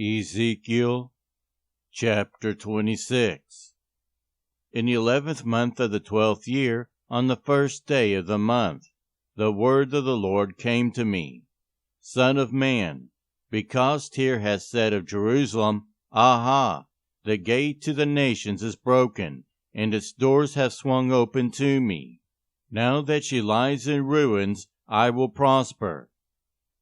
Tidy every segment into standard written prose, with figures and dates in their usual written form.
Ezekiel chapter 26. In the 11th month of the 12th year, on the first day of the month, the word of the Lord came to me. Son of man, because Tyre has said of Jerusalem, Aha! The gate to the nations is broken, and its doors have swung open to me. Now that she lies in ruins, I will prosper.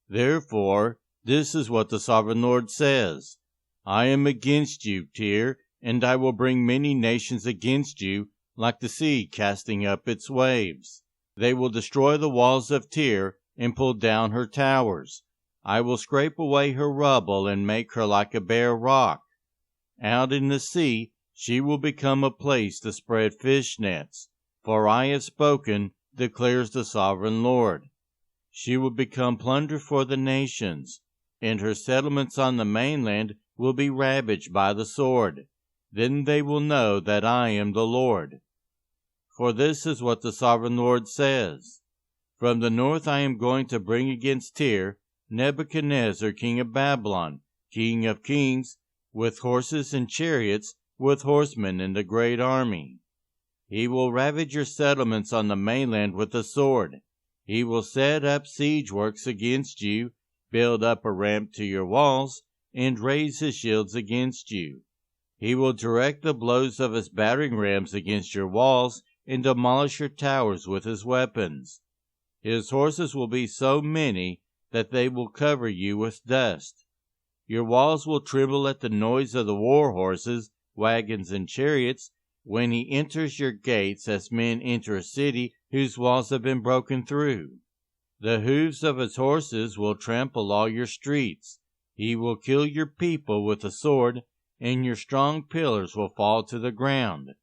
Therefore, this is what the Sovereign Lord says. I am against you, Tyre, and I will bring many nations against you, like the sea casting up its waves. They will destroy the walls of Tyre and pull down her towers. I will scrape away her rubble and make her like a bare rock. Out in the sea she will become a place to spread fish nets, for I have spoken, declares the Sovereign Lord. She will become plunder for the nations, and her settlements on the mainland will be ravaged by the sword. Then they will know that I am the Lord. For this is what the Sovereign Lord says. From the north I am going to bring against Tyre Nebuchadnezzar, king of Babylon, king of kings, with horses and chariots, with horsemen and a great army. He will ravage your settlements on the mainland with the sword. He will set up siege works against you, build up a ramp to your walls, and raise his shields against you. He will direct the blows of his battering rams against your walls, and demolish your towers with his weapons. His horses will be so many that they will cover you with dust. Your walls will tremble at the noise of the war horses, wagons, and chariots, when he enters your gates as men enter a city whose walls have been broken through. The hoofs of his horses will trample all your streets. He will kill your people with the sword, and your strong pillars will fall to the ground.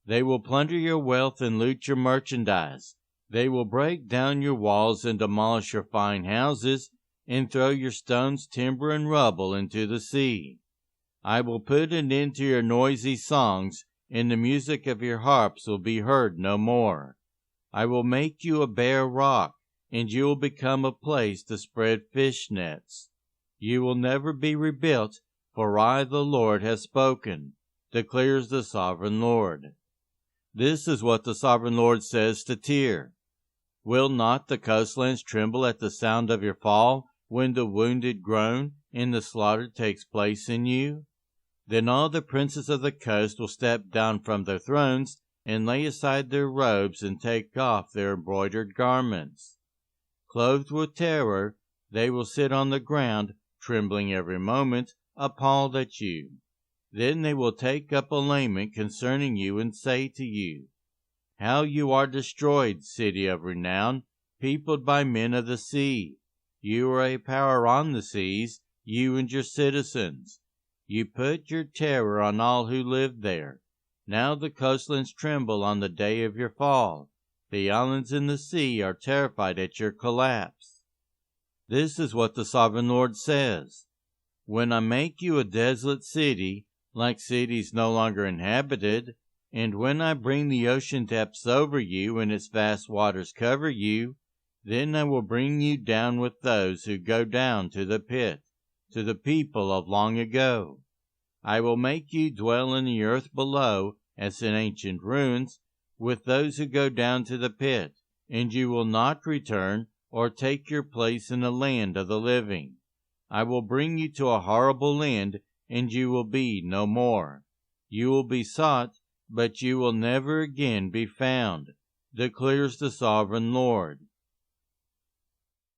They will plunder your wealth and loot your merchandise. They will break down your walls and demolish your fine houses, and throw your stones, timber, and rubble into the sea. I will put an end to your noisy songs, and the music of your harps will be heard no more. I will make you a bare rock, and you will become a place to spread fish nets. You will never be rebuilt, for I, the Lord, have spoken, declares the Sovereign Lord. This is what the Sovereign Lord says to Tyre. Will not the coastlands tremble at the sound of your fall, when the wounded groan, and the slaughter takes place in you? Then all the princes of the coast will step down from their thrones, and lay aside their robes, and take off their embroidered garments. Clothed with terror, they will sit on the ground, trembling every moment, appalled at you. Then they will take up a lament concerning you, and say to you, How you are destroyed, city of renown, peopled by men of the sea! You are a power on the seas, you and your citizens. You put your terror on all who live there. Now the coastlands tremble on the day of your fall. The islands in the sea are terrified at your collapse. This is what the Sovereign Lord says. When I make you a desolate city, like cities no longer inhabited, and when I bring the ocean depths over you and its vast waters cover you, then I will bring you down with those who go down to the pit, to the people of long ago. I will make you dwell in the earth below, as in ancient ruins, with those who go down to the pit, and you will not return or take your place in the land of the living. I will bring you to a horrible land, and you will be no more. You will be sought, but you will never again be found, declares the Sovereign Lord.